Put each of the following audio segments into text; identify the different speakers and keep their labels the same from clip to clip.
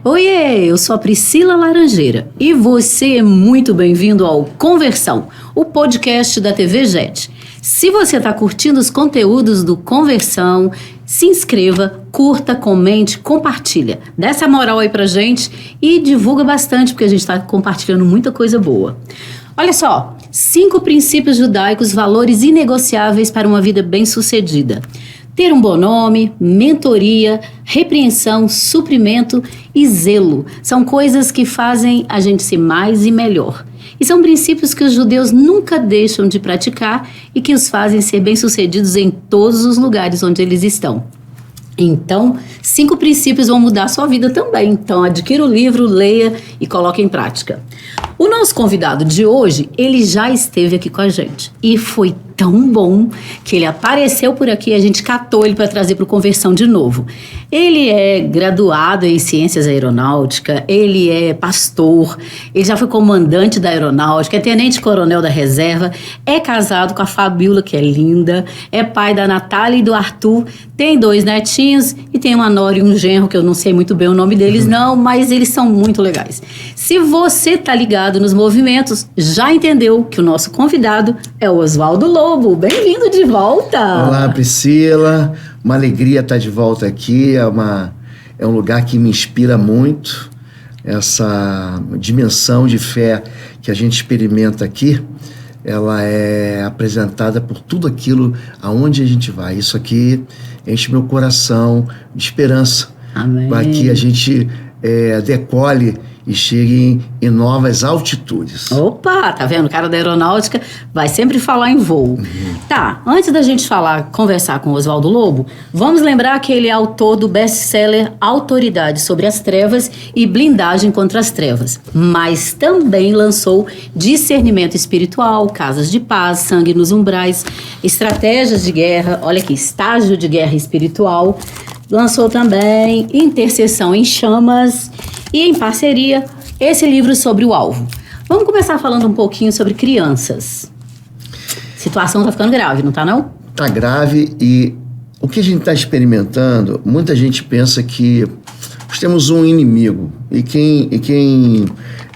Speaker 1: Oiê, eu sou a Priscila Laranjeira e você é muito bem-vindo ao Conversão, o podcast da TV JET. Se você está curtindo os conteúdos do Conversão, se inscreva, curta, comente, compartilha. Dá essa moral aí pra gente e divulga bastante, porque a gente está compartilhando muita coisa boa. Olha só, 5 princípios judaicos, valores inegociáveis para uma vida bem-sucedida. Ter um bom nome, mentoria, repreensão, suprimento e zelo. São coisas que fazem a gente ser mais e melhor. E são princípios que os judeus nunca deixam de praticar e que os fazem ser bem-sucedidos em todos os lugares onde eles estão. Então, 5 princípios vão mudar a sua vida também. Então, adquira o livro, leia e coloque em prática. O nosso convidado de hoje, ele já esteve aqui com a gente. E foi tão bom que ele apareceu por aqui e a gente catou ele para trazer para o Conversão de novo. Ele é graduado em Ciências Aeronáuticas, ele é pastor, ele já foi comandante da Aeronáutica, é tenente-coronel da Reserva, é casado com a Fabiola, que é linda, é pai da Natália e do Arthur, tem 2 netinhos e tem uma nora e um genro, que eu não sei muito bem o nome deles não, mas eles são muito legais. Se você tá ligado nos movimentos, já entendeu que o nosso convidado é o Oswaldo Lobo. Bem-vindo de volta!
Speaker 2: Olá, Priscila. Uma alegria estar de volta aqui. É um lugar que me inspira muito. Essa dimensão de fé que a gente experimenta aqui, ela é apresentada por tudo aquilo aonde a gente vai. Isso aqui enche meu coração de esperança.
Speaker 1: Amém.
Speaker 2: Para que a gente decole e chegue em novas altitudes.
Speaker 1: Opa, tá vendo? O cara da aeronáutica vai sempre falar em voo. Tá, antes da gente conversar com o Oswaldo Lobo, vamos lembrar que ele é autor do best-seller Autoridade sobre as Trevas e Blindagem contra as Trevas, mas também lançou Discernimento Espiritual, Casas de Paz, Sangue nos Umbrais, Estratégias de Guerra, olha aqui, Estágio de Guerra Espiritual, lançou também Intercessão em Chamas e, em parceria, esse livro sobre o alvo. Vamos começar falando um pouquinho sobre crianças. A situação tá ficando grave, não tá não?
Speaker 2: Tá grave e o que a gente está experimentando, muita gente pensa que nós temos um inimigo e quem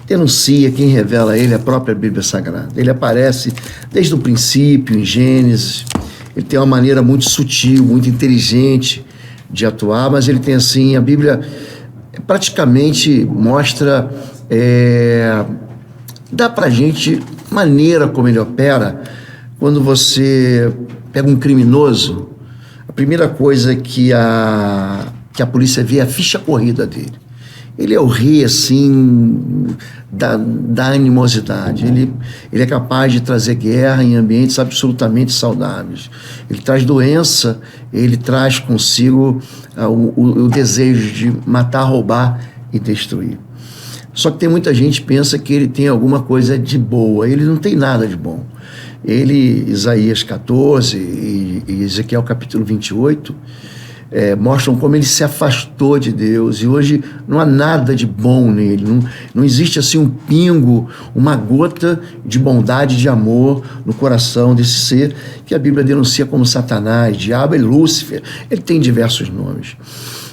Speaker 2: denuncia, quem revela ele é a própria Bíblia Sagrada. Ele aparece desde o princípio, em Gênesis, ele tem uma maneira muito sutil, muito inteligente de atuar, mas ele tem assim, a Bíblia praticamente mostra, dá pra gente maneira como ele opera. Quando você pega um criminoso, a primeira coisa que a polícia vê é a ficha corrida dele. Ele é o rei, assim, da animosidade. Ele é capaz de trazer guerra em ambientes absolutamente saudáveis. Ele traz doença, ele traz consigo o desejo de matar, roubar e destruir. Só que tem muita gente que pensa que ele tem alguma coisa de boa. Ele não tem nada de bom. Isaías 14 e Ezequiel capítulo 28... mostram como ele se afastou de Deus e hoje não há nada de bom nele, não existe assim um pingo, uma gota de bondade, de amor no coração desse ser que a Bíblia denuncia como Satanás, Diabo e Lúcifer. Ele tem diversos nomes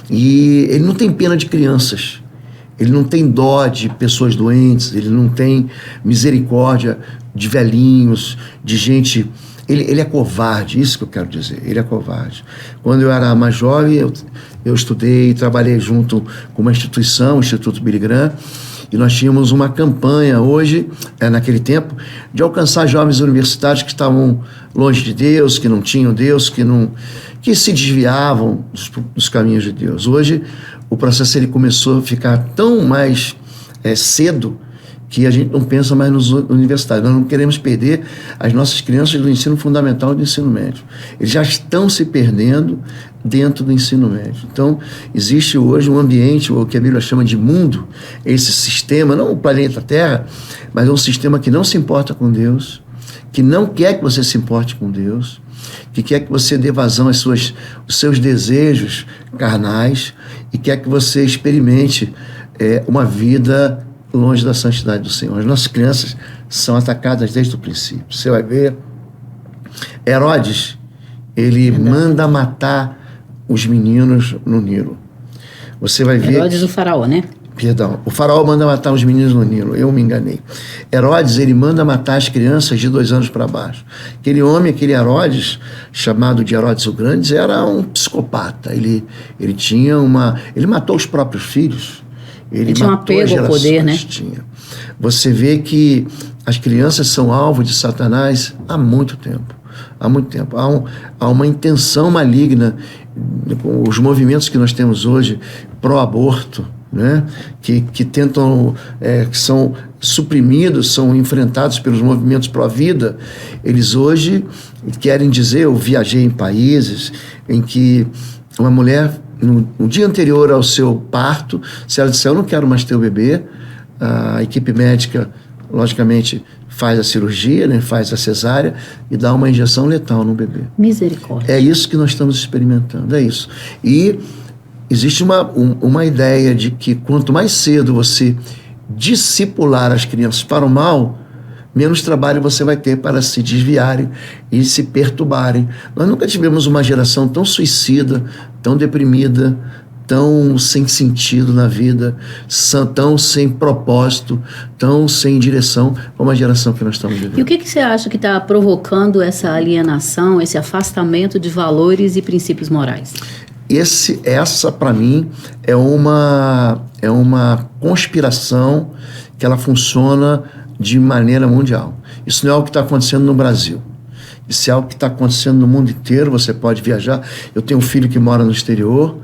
Speaker 2: e ele não tem pena de crianças, ele não tem dó de pessoas doentes, ele não tem misericórdia de velhinhos, de gente. Ele é covarde, isso que eu quero dizer, ele é covarde. Quando eu era mais jovem, eu estudei e trabalhei junto com uma instituição, o Instituto Billy Graham, e nós tínhamos uma campanha hoje, naquele tempo, de alcançar jovens universitários que estavam longe de Deus, que não tinham Deus, que se desviavam dos caminhos de Deus. Hoje, o processo ele começou a ficar tão mais cedo, que a gente não pensa mais nos universitários. Nós não queremos perder as nossas crianças do ensino fundamental e do ensino médio. Eles já estão se perdendo dentro do ensino médio. Então, existe hoje um ambiente, o que a Bíblia chama de mundo, esse sistema, não o planeta Terra, mas é um sistema que não se importa com Deus, que não quer que você se importe com Deus, que quer que você dê vazão aos seus desejos carnais e quer que você experimente uma vida longe da santidade do Senhor. As nossas crianças são atacadas desde o princípio. Você vai ver, Herodes, ele manda matar os meninos no Nilo. Você vai ver...
Speaker 1: Herodes o faraó, né?
Speaker 2: Perdão, o faraó manda matar os meninos no Nilo, eu me enganei. Herodes, ele manda matar as crianças de 2 anos para baixo. Aquele homem, aquele Herodes, chamado de Herodes o Grande, era um psicopata. Ele matou os próprios filhos. Ele
Speaker 1: tinha um apego ao poder, né?
Speaker 2: Tinha. Você vê que as crianças são alvo de Satanás há muito tempo. Há muito tempo. Há uma intenção maligna. Os movimentos que nós temos hoje pró-aborto, né? que tentam, que são suprimidos, são enfrentados pelos movimentos pró-vida, eles hoje querem dizer, eu viajei em países em que uma mulher, no dia anterior ao seu parto, se ela disser, eu não quero mais ter o bebê, a equipe médica, logicamente, faz a cirurgia, né, faz a cesárea e dá uma injeção letal no bebê.
Speaker 1: Misericórdia.
Speaker 2: É isso que nós estamos experimentando, é isso. E existe uma ideia de que quanto mais cedo você discipular as crianças para o mal, menos trabalho você vai ter para se desviarem e se perturbarem. Nós nunca tivemos uma geração tão suicida, tão deprimida, tão sem sentido na vida, tão sem propósito, tão sem direção como a geração que nós estamos vivendo.
Speaker 1: E o que você acha que está provocando essa alienação, esse afastamento de valores e princípios morais?
Speaker 2: Essa para mim, é uma conspiração que ela funciona de maneira mundial. Isso não é algo que está acontecendo no Brasil. Isso é algo que está acontecendo no mundo inteiro. Você pode viajar. Eu tenho um filho que mora no exterior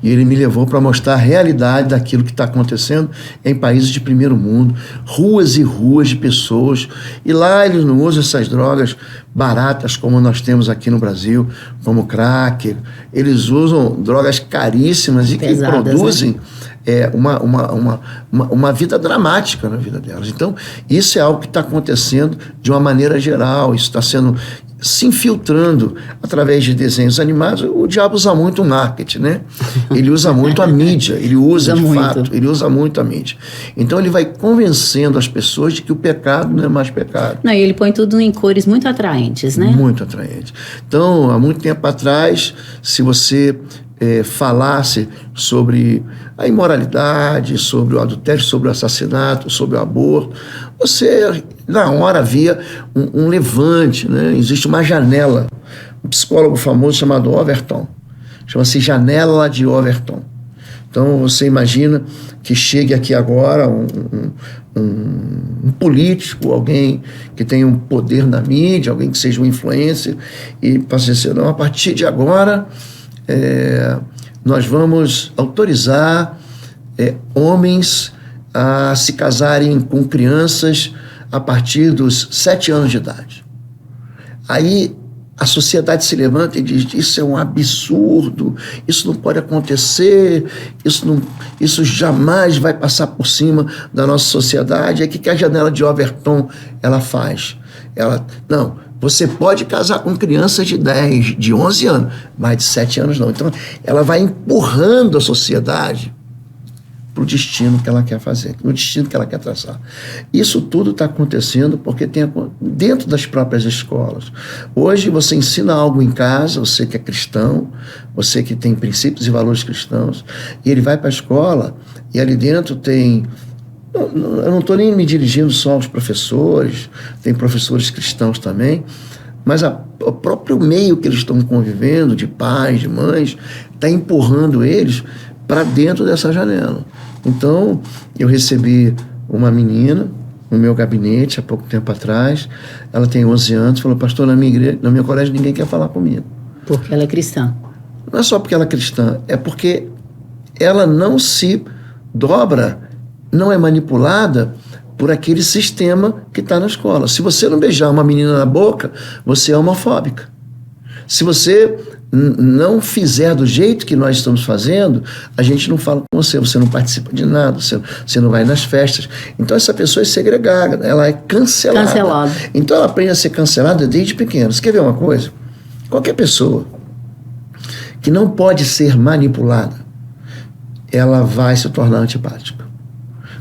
Speaker 2: e ele me levou para mostrar a realidade daquilo que está acontecendo em países de primeiro mundo, ruas e ruas de pessoas, e lá eles não usam essas drogas baratas como nós temos aqui no Brasil, como crack. Eles usam drogas caríssimas e
Speaker 1: pesadas,
Speaker 2: que produzem,
Speaker 1: né?
Speaker 2: Uma vida dramática na vida delas. Então, isso é algo que está acontecendo de uma maneira geral, isso está se infiltrando através de desenhos animados. O diabo usa muito o marketing, né? Ele usa muito a mídia, ele usa de fato, ele usa muito a mídia. Então ele vai convencendo as pessoas de que o pecado não é mais pecado.
Speaker 1: Não, e ele põe tudo em cores muito atraentes, né?
Speaker 2: Muito atraente. Então, há muito tempo atrás, se você falasse sobre a imoralidade, sobre o adultério, sobre o assassinato, sobre o aborto, você, na hora, via um levante, né? Existe uma janela. Um psicólogo famoso chamado Overton. Chama-se Janela de Overton. Então, você imagina que chegue aqui agora um político, alguém que tenha um poder na mídia, alguém que seja um influencer, e passe a dizer, não, a partir de agora, nós vamos autorizar homens a se casarem com crianças a partir dos 7 anos de idade. Aí a sociedade se levanta e diz, isso é um absurdo, isso não pode acontecer, isso jamais vai passar por cima da nossa sociedade. É que a janela de Overton ela faz. Não, você pode casar com crianças de 10, de 11 anos, mas de 7 anos não. Então, ela vai empurrando a sociedade para o destino que ela quer fazer, no destino que ela quer traçar. Isso tudo está acontecendo porque tem dentro das próprias escolas. Hoje você ensina algo em casa, você que é cristão, você que tem princípios e valores cristãos, e ele vai para a escola e ali dentro tem... Eu não estou nem me dirigindo só aos professores, tem professores cristãos também, mas o próprio meio que eles estão convivendo, de pais, de mães, está empurrando eles para dentro dessa janela. Então, eu recebi uma menina no meu gabinete há pouco tempo atrás, ela tem 11 anos, falou, pastor, na minha igreja, no meu colégio ninguém quer falar comigo.
Speaker 1: Porque ela é cristã.
Speaker 2: Não é só porque ela é cristã, é porque ela não se dobra, não é manipulada por aquele sistema que está na escola. Se você não beijar uma menina na boca, você é homofóbica. Se você não fizer do jeito que nós estamos fazendo, a gente não fala com você, você não participa de nada, você não vai nas festas. Então essa pessoa é segregada, ela é cancelada. Então ela aprende a ser cancelada desde pequena. Você quer ver uma coisa? Qualquer pessoa que não pode ser manipulada, ela vai se tornar antipática.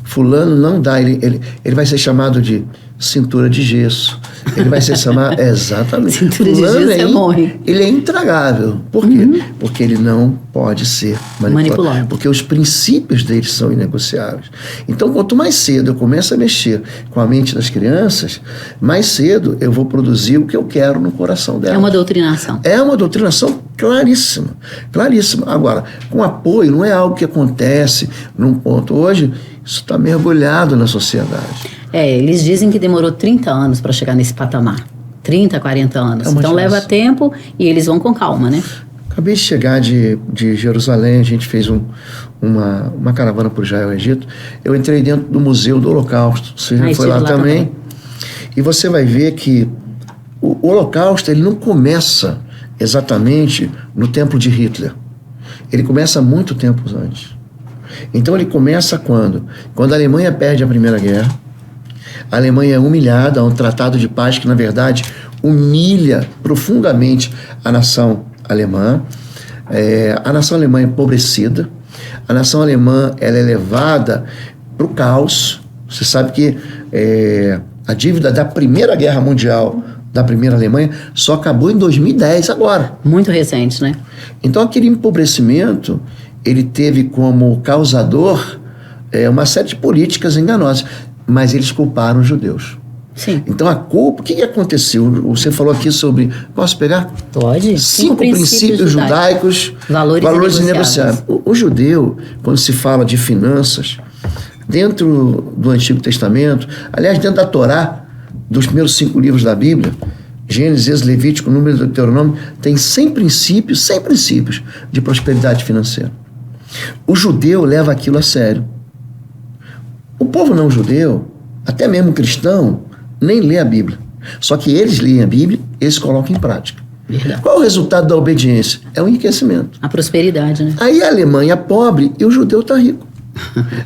Speaker 2: Fulano não dá, ele vai ser chamado de cintura de gesso. Ele vai se chamar exatamente.
Speaker 1: Cintura de gesso morre.
Speaker 2: Ele é intragável. Por quê? Porque ele não pode ser manipulado. Porque os princípios dele são inegociáveis. Então, quanto mais cedo eu começo a mexer com a mente das crianças, mais cedo eu vou produzir o que eu quero no coração delas.
Speaker 1: É uma doutrinação.
Speaker 2: É uma doutrinação claríssima. Claríssima. Agora, com apoio, não é algo que acontece num ponto. Hoje, isso está mergulhado na sociedade.
Speaker 1: Eles dizem que demorou 30 anos para chegar nesse patamar. 30, 40 anos. Então leva tempo e eles vão com calma, né?
Speaker 2: Acabei de chegar de Jerusalém, a gente fez uma caravana por Israel e Egito. Eu entrei dentro do Museu do Holocausto. Você já foi lá também. E você vai ver que o Holocausto ele não começa exatamente no templo de Hitler. Ele começa muito tempo antes. Então ele começa quando? Quando a Alemanha perde a Primeira Guerra. A Alemanha é humilhada, há um tratado de paz que, na verdade, humilha profundamente a nação alemã. A nação alemã é empobrecida. A nação alemã ela é levada para o caos. Você sabe que a dívida da Primeira Guerra Mundial, da Primeira Alemanha, só acabou em 2010 agora.
Speaker 1: Muito recente, né?
Speaker 2: Então, aquele empobrecimento, ele teve como causador uma série de políticas enganosas. Mas eles culparam os judeus.
Speaker 1: Sim.
Speaker 2: Então a culpa, o que aconteceu? Você falou aqui sobre, posso pegar?
Speaker 1: Pode.
Speaker 2: 5 princípios judaicos, valores inegociáveis. O judeu, quando se fala de finanças, dentro do Antigo Testamento, aliás, dentro da Torá, dos primeiros 5 livros da Bíblia, Gênesis, Levítico, Número e Deuteronômio, tem 100 princípios de prosperidade financeira. O judeu leva aquilo a sério. O povo não judeu, até mesmo cristão, nem lê a Bíblia. Só que eles leem a Bíblia, eles colocam em prática.
Speaker 1: Verdade.
Speaker 2: Qual é o resultado da obediência? É o enriquecimento.
Speaker 1: A prosperidade, né?
Speaker 2: Aí a Alemanha pobre e o judeu está rico.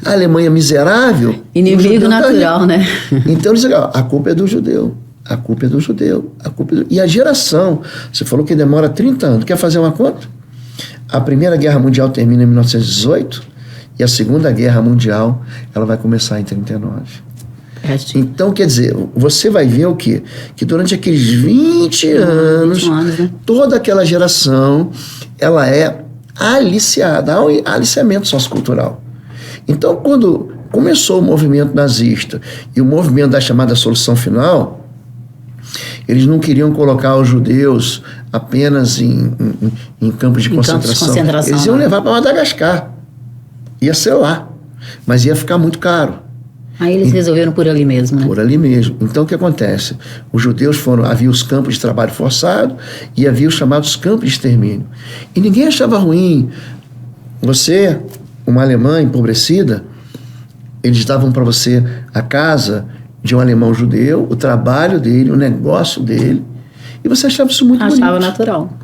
Speaker 2: A Alemanha miserável...
Speaker 1: Inimigo natural,
Speaker 2: tá
Speaker 1: né?
Speaker 2: Então eles dizem, a culpa é do judeu. A culpa é do judeu. E a geração, você falou que demora 30 anos. Quer fazer uma conta? A Primeira Guerra Mundial termina em 1918... E a Segunda Guerra Mundial, ela vai começar em 39. Então, quer dizer, você vai ver o quê? Que durante aqueles 20 anos, né? Toda aquela geração, ela é aliciada, há aliciamento sociocultural. Então, quando começou o movimento nazista e o movimento da chamada solução final, eles não queriam colocar os judeus apenas em campos de concentração. Eles iam levar para Madagascar. Ia ser lá, mas ia ficar muito caro.
Speaker 1: Aí eles resolveram por ali mesmo, né?
Speaker 2: Por ali mesmo. Então, o que acontece? Os judeus havia os campos de trabalho forçado e havia os chamados campos de extermínio. E ninguém achava ruim. Você, uma alemã empobrecida, eles davam para você a casa de um alemão judeu, o trabalho dele, o negócio dele, e você achava isso muito bonito.
Speaker 1: Achava natural.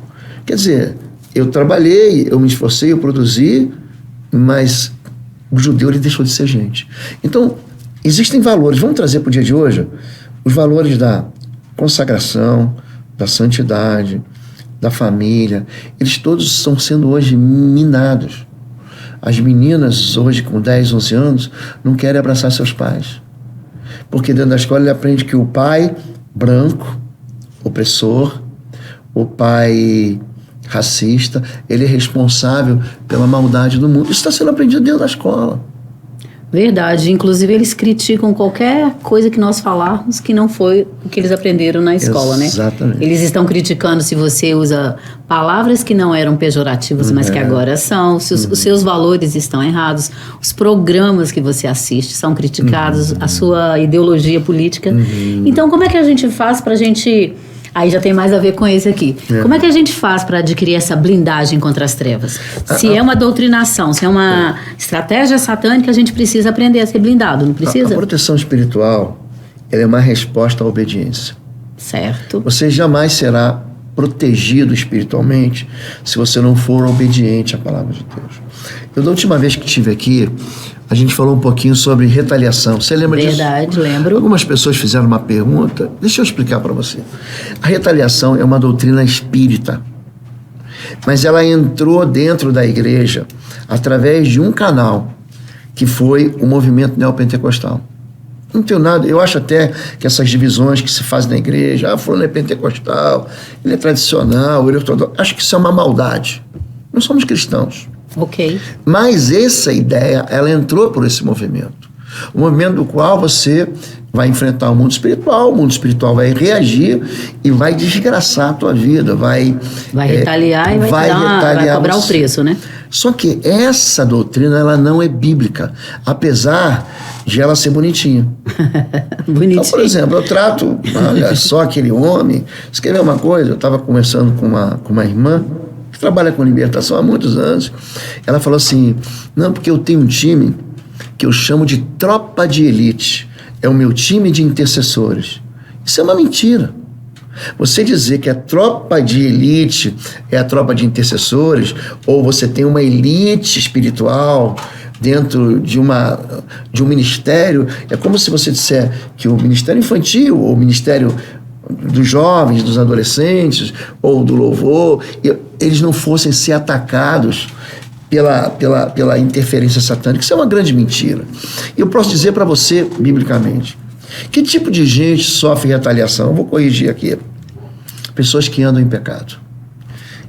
Speaker 2: Quer dizer, eu trabalhei, eu me esforcei, eu produzi, mas o judeu ele deixou de ser gente. Então, existem valores, vamos trazer para o dia de hoje, os valores da consagração, da santidade, da família, eles todos estão sendo hoje minados. As meninas hoje com 10, 11 anos não querem abraçar seus pais. Porque dentro da escola ele aprende que o pai branco, opressor, o pai racista, ele é responsável pela maldade do mundo. Isso está sendo aprendido dentro da escola.
Speaker 1: Verdade. Inclusive, eles criticam qualquer coisa que nós falarmos que não foi o que eles aprenderam na escola, né?
Speaker 2: Exatamente.
Speaker 1: Eles estão criticando se você usa palavras que não eram pejorativas, mas que agora são. Se os seus valores estão errados. Os programas que você assiste são criticados. A sua ideologia política. Então, como é que a gente faz para a gente... Aí já tem mais a ver com esse aqui. Como é que a gente faz para adquirir essa blindagem contra as trevas? Se é uma doutrinação, se é uma estratégia satânica, a gente precisa aprender a ser blindado, não precisa?
Speaker 2: A proteção espiritual, ela é uma resposta à obediência.
Speaker 1: Certo.
Speaker 2: Você jamais será protegido espiritualmente se você não for obediente à palavra de Deus. Eu, da última vez que estive aqui, a gente falou um pouquinho sobre retaliação. Você lembra disso?
Speaker 1: Verdade, lembro.
Speaker 2: Algumas pessoas fizeram uma pergunta. Deixa eu explicar para você. A retaliação é uma doutrina espírita. Mas ela entrou dentro da igreja através de um canal, que foi o movimento neopentecostal. Não tenho nada. Eu acho até que essas divisões que se fazem na igreja, fulano é pentecostal, ele é tradicional, ele é ortodoxo, acho que isso é uma maldade. Nós somos cristãos.
Speaker 1: Ok.
Speaker 2: Mas essa ideia, ela entrou por esse movimento. O movimento do qual você vai enfrentar o mundo espiritual vai reagir e vai desgraçar a tua vida, vai
Speaker 1: retaliar e vai cobrar o preço, né?
Speaker 2: Só que essa doutrina, ela não é bíblica, apesar de ela ser bonitinha.
Speaker 1: Bonitinho.
Speaker 2: Então, por exemplo, eu trato, olha só aquele homem. Você quer ver uma coisa? Eu estava conversando com uma irmã que trabalha com libertação há muitos anos. Ela falou assim, não, porque eu tenho um time que eu chamo de tropa de elite. É o meu time de intercessores. Isso é uma mentira. Você dizer que a tropa de elite é a tropa de intercessores, ou você tem uma elite espiritual dentro de um ministério, é como se você disser que o ministério infantil, ou o ministério dos jovens, dos adolescentes, ou do louvor, eles não fossem ser atacados pela interferência satânica. Isso é uma grande mentira. E eu posso dizer para você, biblicamente, que tipo de gente sofre retaliação? Eu vou corrigir aqui. Pessoas que andam em pecado.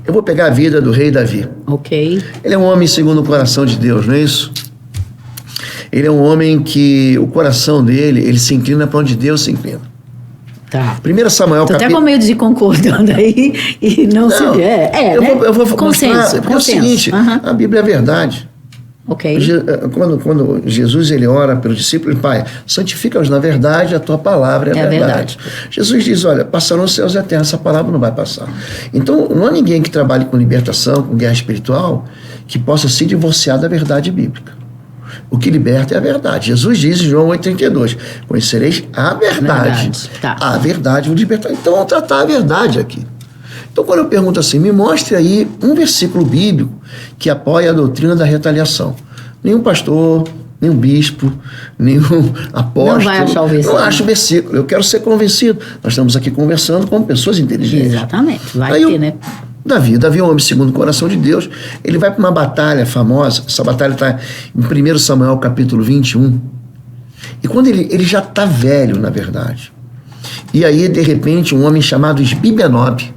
Speaker 2: Eu vou pegar a vida do rei Davi.
Speaker 1: Ok.
Speaker 2: Ele é um homem segundo o coração de Deus, não é isso? Ele é um homem que o coração dele, ele se inclina para onde Deus se inclina.
Speaker 1: Tá.
Speaker 2: 1 Samuel,
Speaker 1: Tô até com medo de ir concordando aí e não se...
Speaker 2: Eu vou
Speaker 1: consenso,
Speaker 2: mostrar, porque
Speaker 1: consenso.
Speaker 2: É o seguinte, a Bíblia é verdade.
Speaker 1: Ok.
Speaker 2: Quando Jesus ele ora pelo discípulo, Pai, santifica-os na verdade, a tua palavra é a verdade. Jesus diz, olha, passarão os céus e a terra, essa palavra não vai passar. Então, não há ninguém que trabalhe com libertação, com guerra espiritual, que possa se divorciar da verdade bíblica. O que liberta é a verdade. Jesus diz em João 8,32, conhecereis a verdade.
Speaker 1: Tá.
Speaker 2: A verdade vos libertar. Então, vamos tratar a verdade aqui. Então, quando eu pergunto assim, me mostre aí um versículo bíblico que apoia a doutrina da retaliação. Nenhum pastor, nenhum bispo, nenhum apóstolo.
Speaker 1: Não vai achar o versículo.
Speaker 2: Não acho o versículo. Eu quero ser convencido. Nós estamos aqui conversando com pessoas inteligentes.
Speaker 1: Exatamente. Vai
Speaker 2: aí
Speaker 1: ter, né?
Speaker 2: Davi é um homem segundo o coração de Deus. Ele vai para uma batalha famosa. Essa batalha está em 1 Samuel, capítulo 21. E quando ele já está velho, na verdade. E aí, de repente, um homem chamado Esbibenob,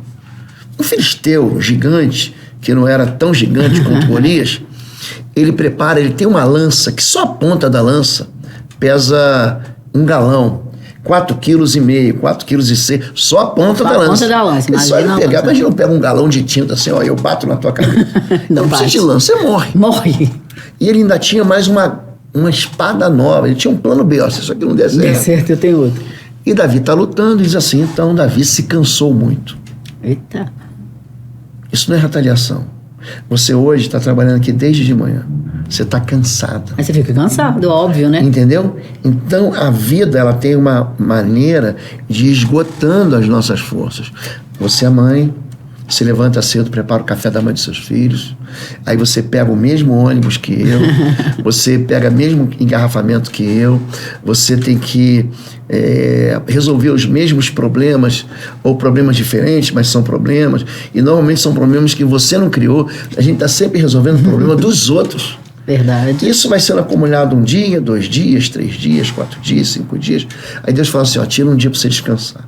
Speaker 2: um filisteu gigante, que não era tão gigante quanto Golias, ele tem uma lança, que só a ponta da lança pesa 1 galão, 4,5 kg, 4,6 kg, só a ponta da lança.
Speaker 1: Ponta da lança,
Speaker 2: só ele pegar, imagina, eu pego um galão de tinta assim, ó, eu bato na tua cabeça. Não precisa de lança, você morre.
Speaker 1: Morre.
Speaker 2: E ele ainda tinha mais uma espada nova, ele tinha um plano B, ó, se isso aqui não der certo.
Speaker 1: Der certo, eu tenho outro.
Speaker 2: E Davi está lutando e diz assim, então Davi se cansou muito.
Speaker 1: Eita.
Speaker 2: Isso não é retaliação. Você hoje está trabalhando aqui desde de manhã. Você está cansada.
Speaker 1: Mas você fica cansado, óbvio, né?
Speaker 2: Entendeu? Então, a vida, ela tem uma maneira de ir esgotando as nossas forças. Você é mãe, se levanta cedo, prepara o café da manhã de seus filhos. Aí você pega o mesmo ônibus que eu. Você pega o mesmo engarrafamento que eu. Você tem que resolver os mesmos problemas, ou problemas diferentes, mas são problemas. E normalmente são problemas que você não criou. A gente está sempre resolvendo o problema dos outros.
Speaker 1: Verdade.
Speaker 2: Isso vai sendo acumulado 1 dia, 2 dias, 3 dias, 4 dias, 5 dias. Aí Deus fala assim, ó, tira um dia para você descansar.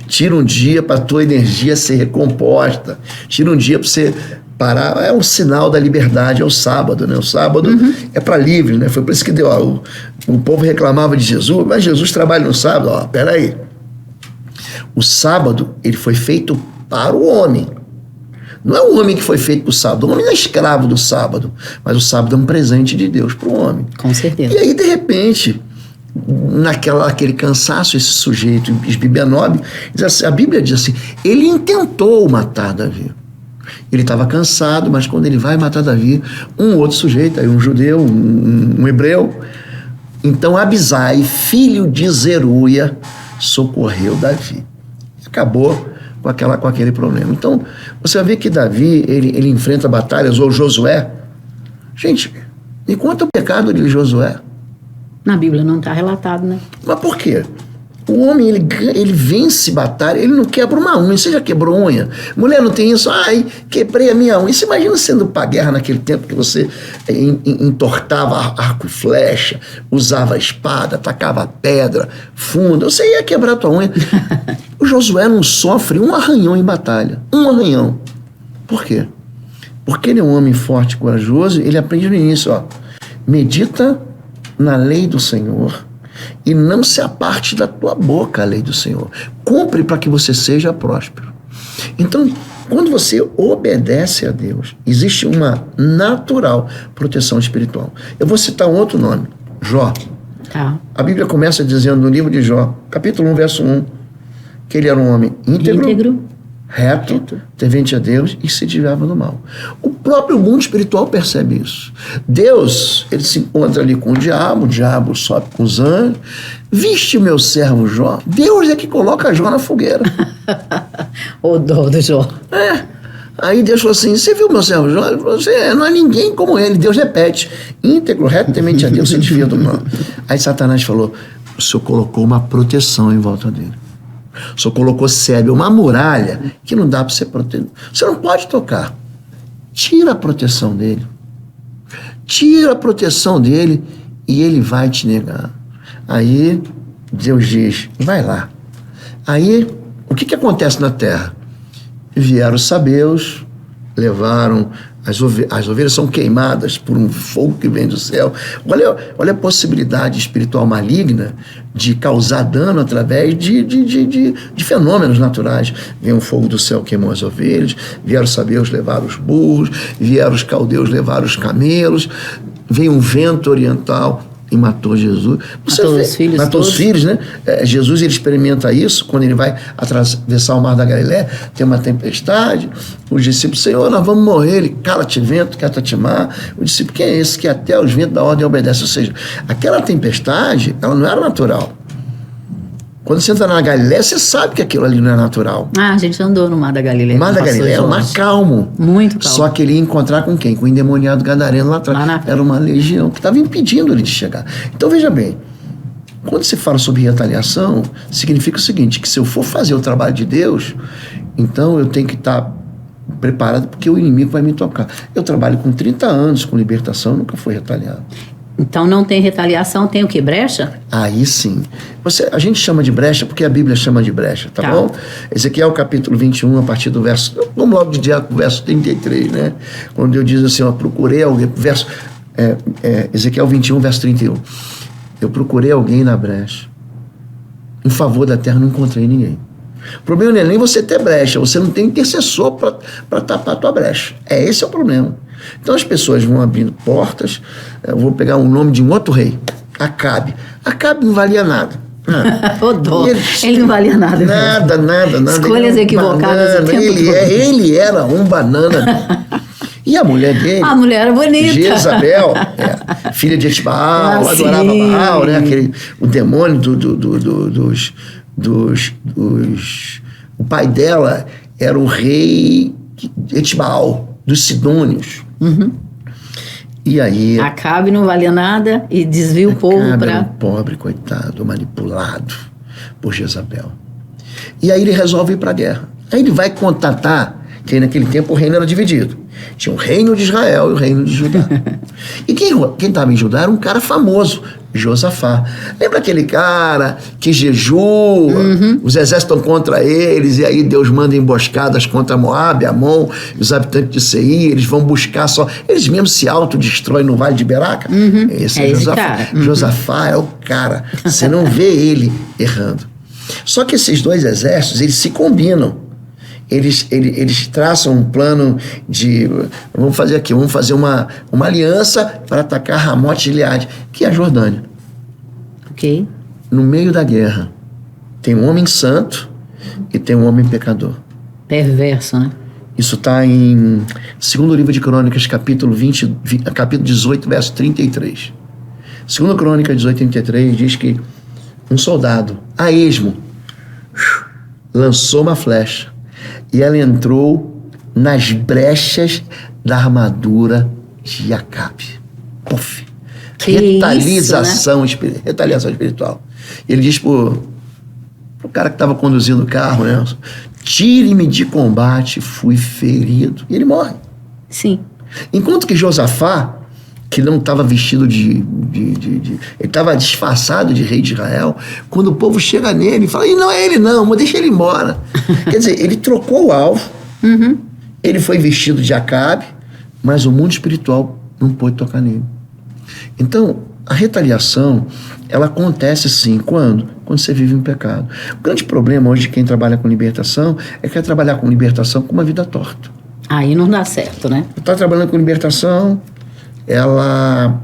Speaker 2: Tira um dia para a tua energia ser recomposta. Tira um dia para você parar. É um sinal da liberdade, é o sábado, né? O sábado é para livre, né? Foi por isso que deu, ó, o povo reclamava de Jesus, mas Jesus trabalha no sábado. Ó, peraí. O sábado, ele foi feito para o homem. Não é o homem que foi feito para o sábado. O homem não é escravo do sábado, mas o sábado é um presente de Deus para o homem.
Speaker 1: Com certeza.
Speaker 2: E aí, de repente, naquele cansaço, esse sujeito, Esbibenob, a Bíblia diz assim, ele intentou matar Davi. Ele estava cansado, mas quando ele vai matar Davi, um outro sujeito, aí um judeu, um hebreu, então Abisai, filho de Zeruia, socorreu Davi. Acabou com aquele problema. Então, você vai ver que Davi, ele enfrenta batalhas, ou Josué. Gente, me conta o pecado de Josué.
Speaker 1: Na Bíblia não está relatado, né?
Speaker 2: Mas por quê? O homem, ele vence batalha, ele não quebra uma unha. Você já quebrou unha? Mulher não tem isso. Ai, quebrei a minha unha. Você imagina sendo pra guerra naquele tempo que você entortava arco e flecha, usava espada, atacava pedra, funda. Você ia quebrar a tua unha. O Josué não sofre um arranhão em batalha. Um arranhão. Por quê? Porque ele é um homem forte e corajoso. Ele aprende no início, ó. Medita na lei do Senhor e não se aparte da tua boca a lei do Senhor. Cumpre para que você seja próspero. Então, quando você obedece a Deus, existe uma natural proteção espiritual. Eu vou citar um outro nome, Jó.
Speaker 1: Tá.
Speaker 2: A Bíblia começa dizendo no livro de Jó, capítulo 1, verso 1, que ele era um homem íntegro, reto, temente a Deus e se desviava do mal. O próprio mundo espiritual percebe isso. Deus, ele se encontra ali com o diabo sobe com os anjos. Viste o meu servo Jó? Deus é que coloca Jó na fogueira.
Speaker 1: O dó do Jó.
Speaker 2: Aí Deus falou assim, você viu meu servo Jó? Ele falou assim, não há ninguém como ele. Deus repete, íntegro, reto, temente a Deus, se desvia do mal. Aí Satanás falou, o Senhor colocou uma proteção em volta dele. O Senhor colocou uma muralha que não dá para você proteger. Você não pode tocar. Tira a proteção dele. Tira a proteção dele e ele vai te negar. Aí Deus diz, vai lá. Aí, o que acontece na terra? Vieram os sabeus, levaram... As ovelhas são queimadas por um fogo que vem do céu. Olha a possibilidade espiritual maligna de causar dano através de fenômenos naturais. Vem um fogo do céu, queimou as ovelhas, vieram os sabeus levar os burros, vieram os caldeus levar os camelos, vem um vento oriental e matou Jesus. Matou os filhos, né? Jesus, ele experimenta isso quando ele vai atravessar o mar da Galileia, tem uma tempestade, os discípulos, Senhor, nós vamos morrer. Ele, cala-te vento, cata-te mar. O discípulo, quem é esse que até os ventos da ordem obedece? Ou seja, aquela tempestade, ela não era natural. Quando você entra na Galileia, você sabe que aquilo ali não é natural.
Speaker 1: A gente andou no Mar da Galileia.
Speaker 2: O Mar da Galileia era um mar calmo.
Speaker 1: Muito calmo.
Speaker 2: Só que ele ia encontrar com quem? Com o endemoniado gadareno lá atrás. Era uma legião que estava impedindo ele de chegar. Então, veja bem, quando se fala sobre retaliação, significa o seguinte, que se eu for fazer o trabalho de Deus, então eu tenho que estar preparado porque o inimigo vai me tocar. Eu trabalho com 30 anos com libertação, nunca fui retaliado.
Speaker 1: Então não tem retaliação, tem o que? Brecha?
Speaker 2: Aí sim. A gente chama de brecha porque a Bíblia chama de brecha, tá bom? Ezequiel capítulo 21, a partir do verso... Vamos logo de direto com o verso 33, né? Quando Deus diz assim, procurei alguém... Ezequiel 21, verso 31. Eu procurei alguém na brecha. Em favor da terra, não encontrei ninguém. O problema não é nem você ter brecha, você não tem intercessor para tapar a tua brecha. Esse é o problema. Então as pessoas vão abrindo portas. Eu vou pegar o nome de um outro rei, Acabe. Acabe não valia nada.
Speaker 1: Ele não valia nada.
Speaker 2: Nada.
Speaker 1: Escolhas equivocadas o tempo todo.
Speaker 2: Ele era um banana. E a mulher dele...
Speaker 1: A mulher era bonita.
Speaker 2: Jezabel, filha de Etibaal, adorava Baal, né? O demônio o pai dela era o rei Etibaal, dos Sidônios.
Speaker 1: Uhum.
Speaker 2: E aí...
Speaker 1: Acabe não valia nada e desvia o povo para...
Speaker 2: Era um pobre, coitado, manipulado por Jezabel. E aí ele resolve ir para a guerra. Aí ele vai contatar, que naquele tempo o reino era dividido. Tinha o reino de Israel e o reino de Judá. E quem estava em Judá era um cara famoso, Josafá. Lembra aquele cara que jejua, os exércitos estão contra eles, e aí Deus manda emboscadas contra Moabe, Amon, e os habitantes de Seir, eles vão buscar só... Eles mesmos se autodestroem no Vale de Beraca. Esse é Josafá. Josafá é o cara. Você não vê ele errando. Só que esses dois exércitos, eles se combinam. Eles traçam um plano de... Vamos fazer uma aliança para atacar Ramote Gileade, que é a Jordânia.
Speaker 1: Ok.
Speaker 2: No meio da guerra, tem um homem santo e tem um homem pecador.
Speaker 1: Perverso, né?
Speaker 2: Isso está em 2º livro de Crônicas, capítulo 18, verso 33. 2ª Crônica 18, 33 diz que um soldado, a esmo, lançou uma flecha e ela entrou nas brechas da armadura de Acabe. Puf! Retaliação, retaliação espiritual. Ele diz pro O cara que estava conduzindo o carro, né? Tire-me de combate, fui ferido. E ele morre.
Speaker 1: Sim.
Speaker 2: Enquanto que Josafá, que não estava vestido ele estava disfarçado de rei de Israel, quando o povo chega nele e fala, e não é ele não, mas deixa ele embora. Quer dizer, ele trocou o alvo, ele foi vestido de Acabe, mas o mundo espiritual não pôde tocar nele. Então, a retaliação, ela acontece sim, quando você vive um pecado. O grande problema hoje de quem trabalha com libertação é que quer trabalhar com libertação com uma vida torta.
Speaker 1: Aí não dá certo, né?
Speaker 2: Está trabalhando com libertação, ela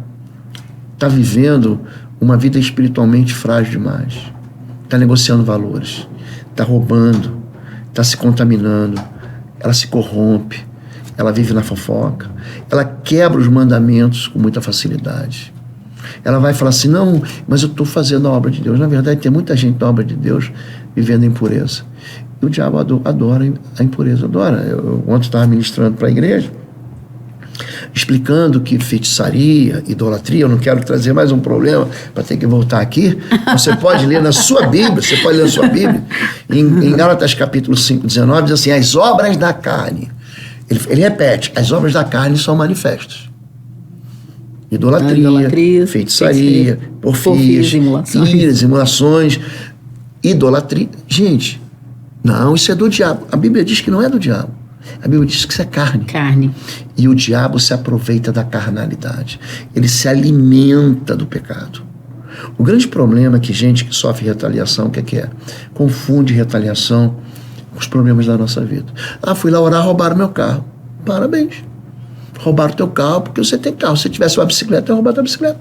Speaker 2: está vivendo uma vida espiritualmente frágil demais. Está negociando valores, está roubando, está se contaminando, ela se corrompe, ela vive na fofoca, ela quebra os mandamentos com muita facilidade. Ela vai falar assim, não, mas eu estou fazendo a obra de Deus. Na verdade, tem muita gente na obra de Deus vivendo a impureza. E o diabo adora a impureza, adora. Eu ontem estava ministrando para a igreja, explicando que feitiçaria, idolatria, eu não quero trazer mais um problema para ter que voltar aqui. Você pode ler na sua Bíblia, em Gálatas capítulo 5, 19, diz assim, as obras da carne. Ele repete, as obras da carne são manifestas. Idolatria, feitiçaria, porfias, iras, simulações, idolatria. Gente, não, isso é do diabo. A Bíblia diz que não é do diabo. A Bíblia diz que isso é carne.
Speaker 1: Carne.
Speaker 2: E o diabo se aproveita da carnalidade. Ele se alimenta do pecado. O grande problema é que gente que sofre retaliação, o que é? Confunde retaliação com os problemas da nossa vida. Ah, fui lá orar, roubaram meu carro. Parabéns. Roubaram teu carro porque você tem carro. Se tivesse uma bicicleta, eu roubar tua bicicleta.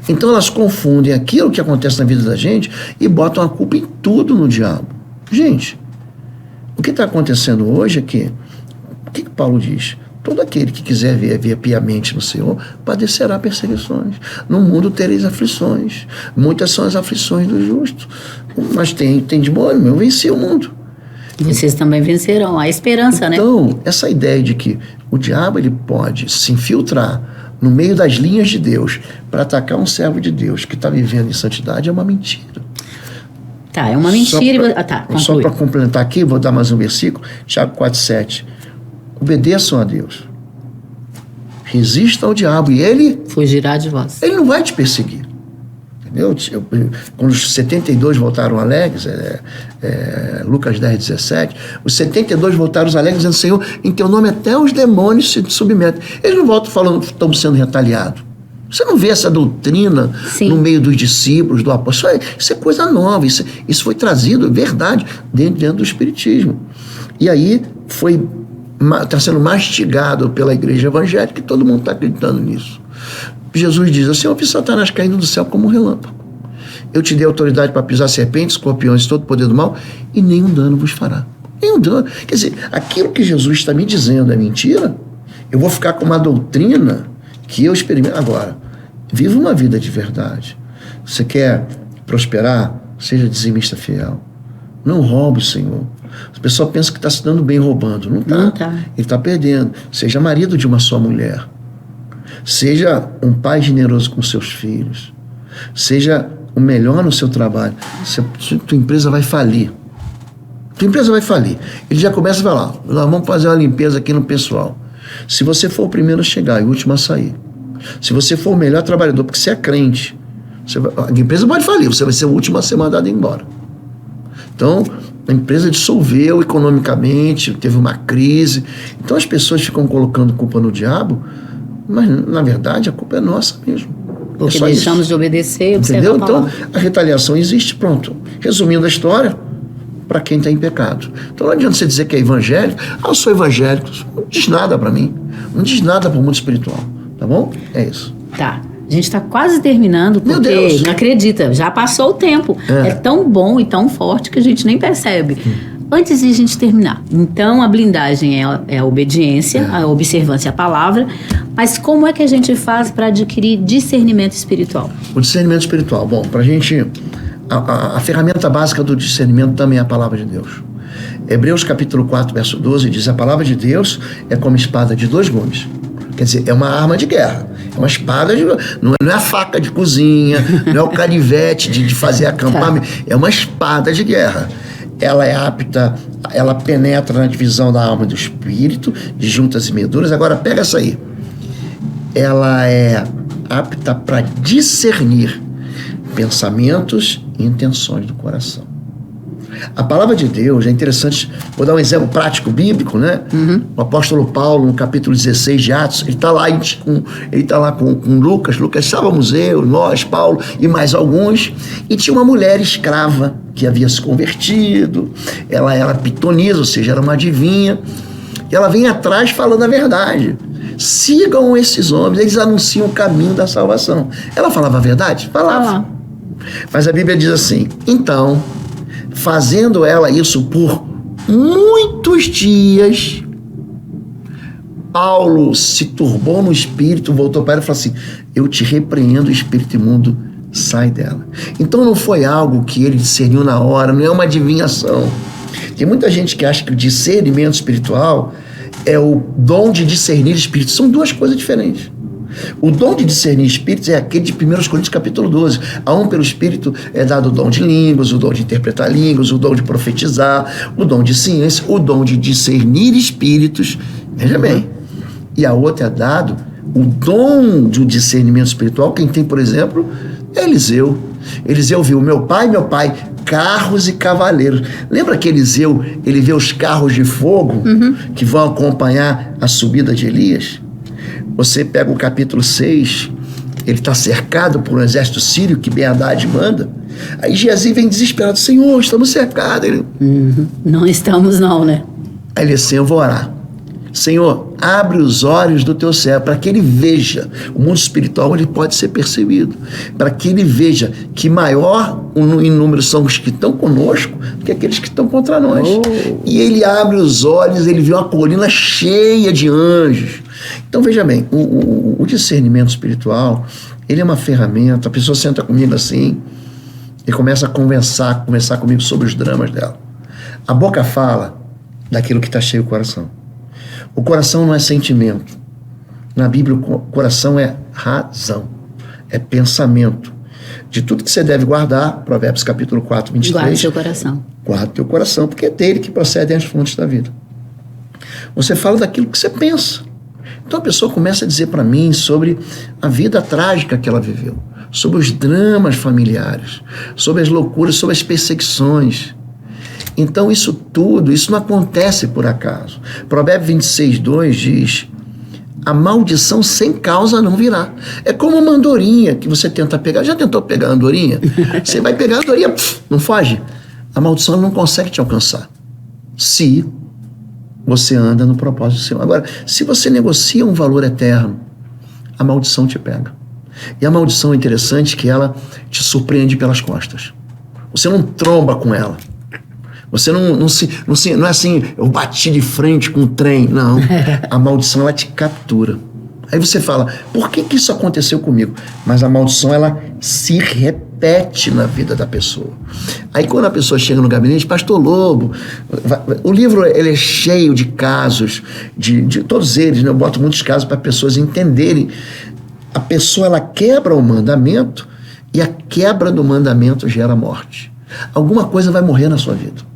Speaker 2: Então elas confundem aquilo que acontece na vida da gente e botam a culpa em tudo no diabo. Gente, o que está acontecendo hoje é que, o que Paulo diz? Todo aquele que quiser viver piamente no Senhor padecerá perseguições. No mundo tereis aflições. Muitas são as aflições do justo. Mas tem de bom, eu venci o mundo.
Speaker 1: Vocês também vencerão. A esperança, né?
Speaker 2: Então, essa ideia de que o diabo ele pode se infiltrar no meio das linhas de Deus para atacar um servo de Deus que está vivendo em santidade é uma mentira.
Speaker 1: Tá, é uma mentira.
Speaker 2: Só para complementar aqui, vou dar mais um versículo, Tiago 4,7. Obedeçam a Deus. Resista ao diabo e ele
Speaker 1: fugirá de vós.
Speaker 2: Ele não vai te perseguir. Entendeu? Quando os 72 voltaram alegres, Lucas 10,17, os 72 voltaram alegres dizendo, Senhor, em teu nome até os demônios se submetem. Eles não voltam falando que estão sendo retaliados. Você não vê essa doutrina no meio dos discípulos, do apóstolo. Isso é coisa nova, isso foi trazido, verdade, dentro do Espiritismo. E aí está sendo mastigado pela igreja evangélica e todo mundo está acreditando nisso. Jesus diz assim, eu vi Satanás caindo do céu como um relâmpago. Eu te dei autoridade para pisar serpentes, escorpiões, todo o poder do mal, e nenhum dano vos fará. Nenhum dano. Quer dizer, aquilo que Jesus está me dizendo é mentira, eu vou ficar com uma doutrina que eu experimento. Agora, viva uma vida de verdade. Você quer prosperar? Seja dizimista fiel. Não roube, Senhor. A pessoa pensa que está se dando bem roubando. Não está. Ele está perdendo. Seja marido de uma só mulher. Seja um pai generoso com seus filhos. Seja o melhor no seu trabalho. Tua empresa vai falir. Tua empresa vai falir. Ele já começa a falar, nós vamos fazer uma limpeza aqui no pessoal. Se você for o primeiro a chegar e o último a sair, se você for o melhor trabalhador, porque você é crente, a empresa pode falir, você vai ser o último a ser mandado embora. Então, a empresa dissolveu economicamente, teve uma crise. Então as pessoas ficam colocando culpa no diabo, mas na verdade a culpa é nossa mesmo.
Speaker 1: Porque deixamos de obedecer,
Speaker 2: entendeu? Então a retaliação existe, pronto. Resumindo a história, para quem está em pecado. Então não adianta você dizer que é evangélico. Eu sou evangélico. Não diz nada para mim. Não diz nada para o mundo espiritual. Tá bom? É isso.
Speaker 1: Tá. A gente está quase terminando, porque não acredita, já passou o tempo. É tão bom e tão forte que a gente nem percebe. Antes de a gente terminar, então a blindagem é a obediência, a observância à palavra, mas como é que a gente faz para adquirir discernimento espiritual?
Speaker 2: O discernimento espiritual, bom, para a gente... A ferramenta básica do discernimento também é a palavra de Deus. Hebreus capítulo 4, verso 12 diz, a palavra de Deus é como espada de 2 gumes, Quer dizer, é uma arma de guerra. É uma espada, não é a faca de cozinha, não é o canivete de fazer acampamento. É uma espada de guerra. Ela é apta, ela penetra na divisão da alma e do espírito, de juntas e medulas. Agora, pega essa aí. Ela é apta para discernir pensamentos e intenções do coração. A palavra de Deus é interessante. Vou dar um exemplo prático bíblico, né? O apóstolo Paulo, no capítulo 16 de Atos, ele está lá com Lucas. Lucas, estávamos nós, Paulo e mais alguns, e tinha uma mulher escrava que havia se convertido. Ela era pitonisa, ou seja, era uma adivinha. E ela vem atrás falando a verdade. Sigam esses homens, eles anunciam o caminho da salvação. Ela falava a verdade? Falava. Mas a Bíblia diz assim: então, fazendo ela isso por muitos dias, Paulo se turbou no espírito, voltou para ela e falou assim: eu te repreendo, espírito imundo, sai dela. Então não foi algo que ele discerniu na hora, não é uma adivinhação. Tem muita gente que acha que o discernimento espiritual é o dom de discernir espíritos. São duas coisas diferentes. O dom de discernir espíritos é aquele de 1 Coríntios capítulo 12. A um pelo Espírito é dado o dom de línguas, o dom de interpretar línguas, o dom de profetizar, o dom de ciência, o dom de discernir espíritos. Veja bem. E a outra é dado o dom do discernimento espiritual. Quem tem, por exemplo, é Eliseu. Eliseu viu meu pai, carros e cavaleiros. Lembra que Eliseu, ele vê os carros de fogo que vão acompanhar a subida de Elias? Você pega o capítulo 6, ele está cercado por um exército sírio que Ben-Hadad manda. Aí Geazi vem desesperado: Senhor, estamos cercados. Ele,
Speaker 1: não estamos não, né?
Speaker 2: Aí ele assim: eu vou orar. Senhor, abre os olhos do teu servo para que ele veja. O mundo espiritual, ele pode ser percebido, para que ele veja que maior em número são os que estão conosco do que aqueles que estão contra nós. E ele abre os olhos, ele vê uma colina cheia de anjos. Então veja bem, o discernimento espiritual, ele é uma ferramenta. A pessoa senta comigo assim e começa a conversar comigo sobre os dramas dela. A boca fala daquilo que está cheio do coração. O coração não é sentimento. Na Bíblia, o coração é razão, é pensamento. De tudo que você deve guardar, Provérbios capítulo 4, 23.
Speaker 1: Guarda o seu coração.
Speaker 2: Guarda o teu coração, porque é dele que procedem as fontes da vida. Você fala daquilo que você pensa. Então a pessoa começa a dizer para mim sobre a vida trágica que ela viveu, sobre os dramas familiares, sobre as loucuras, sobre as perseguições. Então isso tudo, isso não acontece por acaso. Provérbios 26, 2 diz: a maldição sem causa não virá. É como uma andorinha que você tenta pegar. Já tentou pegar a andorinha? Você vai pegar a andorinha, não foge. A maldição não consegue te alcançar, se você anda no propósito seu. Agora, se você negocia um valor eterno, a maldição te pega. E a maldição é interessante que ela te surpreende pelas costas. Você não tromba com ela. Você não é assim: eu bati de frente com o trem. Não. A maldição, ela te captura. Aí você fala: por que isso aconteceu comigo? Mas a maldição, ela se repete na vida da pessoa. Aí quando a pessoa chega no gabinete: Pastor Lobo, o livro, ele é cheio de casos, de todos eles, né? Eu boto muitos casos para pessoas entenderem. A pessoa, ela quebra o mandamento, e a quebra do mandamento gera morte. Alguma coisa vai morrer na sua vida.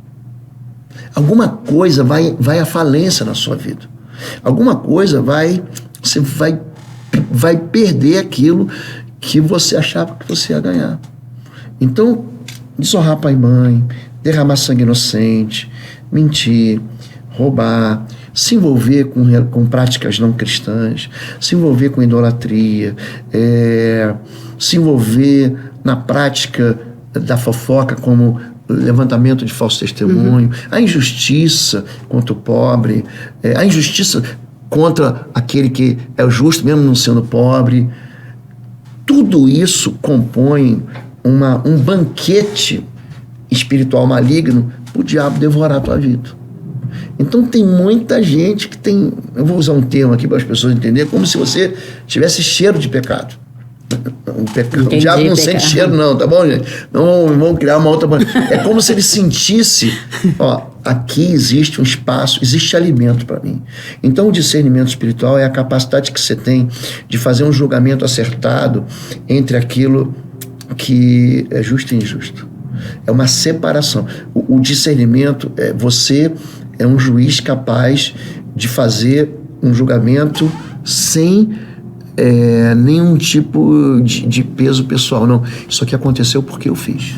Speaker 2: Alguma coisa vai à falência na sua vida. Alguma coisa você vai perder aquilo que você achava que você ia ganhar. Então, desonrar pai e mãe, derramar sangue inocente, mentir, roubar, se envolver com práticas não cristãs, se envolver com idolatria, se envolver na prática da fofoca, como levantamento de falso testemunho, a injustiça contra o pobre, a injustiça contra aquele que é o justo, mesmo não sendo pobre. Tudo isso compõe um banquete espiritual maligno para o diabo devorar a tua vida. Então tem muita gente que tem, eu vou usar um termo aqui para as pessoas entenderem, como se você tivesse cheiro de pecado. O diabo não sente cheiro não, tá bom, gente? Não vamos criar uma outra... É como se ele sentisse, aqui existe um espaço, existe alimento para mim. Então, o discernimento espiritual é a capacidade que você tem de fazer um julgamento acertado entre aquilo que é justo e injusto. É uma separação. O discernimento, você é um juiz capaz de fazer um julgamento sem nenhum tipo de peso pessoal. Não, isso aqui aconteceu porque eu fiz.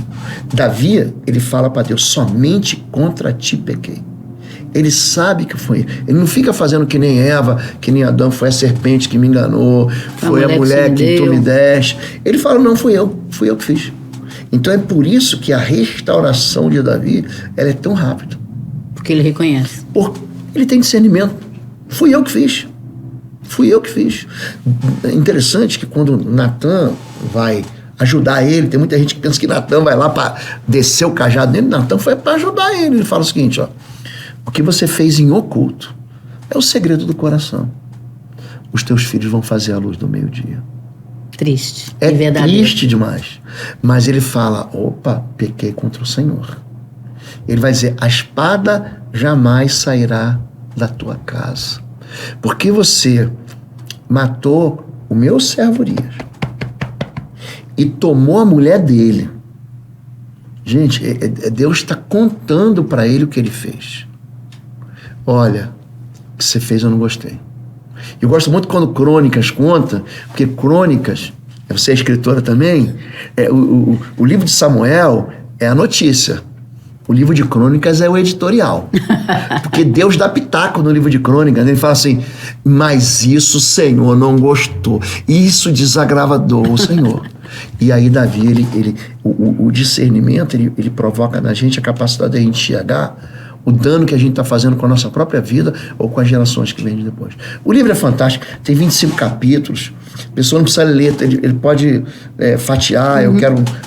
Speaker 2: Davi, ele fala para Deus, somente contra ti pequei. Ele sabe que foi. Ele não fica fazendo que nem Eva, que nem Adão, foi a serpente que me enganou, foi a mulher que tu me deste. Ele fala, não, fui eu que fiz. Então é por isso que a restauração de Davi, ela é tão rápida.
Speaker 1: Porque ele reconhece.
Speaker 2: Porque ele tem discernimento. Fui eu que fiz. É interessante que quando Natan vai ajudar ele, tem muita gente que pensa que Natan vai lá para descer o cajado nele. Natan foi para ajudar ele. Ele fala o seguinte, ó, o que você fez em oculto é o segredo do coração. Os teus filhos vão fazer a luz do meio-dia.
Speaker 1: Triste.
Speaker 2: É triste demais. Mas ele fala, opa, pequei contra o Senhor. Ele vai dizer, a espada jamais sairá da tua casa. Porque você matou o meu servo Urias e tomou a mulher dele. Gente, Deus está contando para ele o que ele fez. Olha, o que você fez eu não gostei. Eu gosto muito quando Crônicas conta, porque Crônicas, você é escritora também, o livro de Samuel é a notícia. O livro de Crônicas é o editorial. Porque Deus dá pitaco no livro de Crônicas. Ele fala assim, mas isso o Senhor não gostou. Isso desagradou o Senhor. E aí Davi, o discernimento, ele provoca na gente a capacidade de a gente enxergar o dano que a gente está fazendo com a nossa própria vida ou com as gerações que vêm depois. O livro é fantástico, tem 25 capítulos, a pessoa não precisa ler, ele pode fatiar,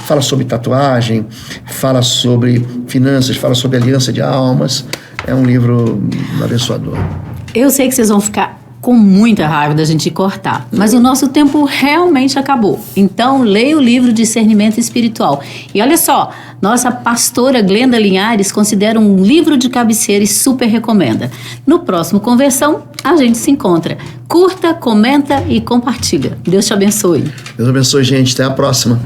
Speaker 2: fala sobre tatuagem, fala sobre finanças, fala sobre aliança de almas, é um livro abençoador.
Speaker 1: Eu sei que vocês vão ficar com muita raiva da gente cortar, mas o nosso tempo realmente acabou. Então, leia o livro Discernimento Espiritual. E olha só, nossa pastora Glenda Linhares considera um livro de cabeceira e super recomenda. No próximo Conversão, a gente se encontra. Curta, comenta e compartilha. Deus te abençoe.
Speaker 2: Deus abençoe, gente. Até a próxima.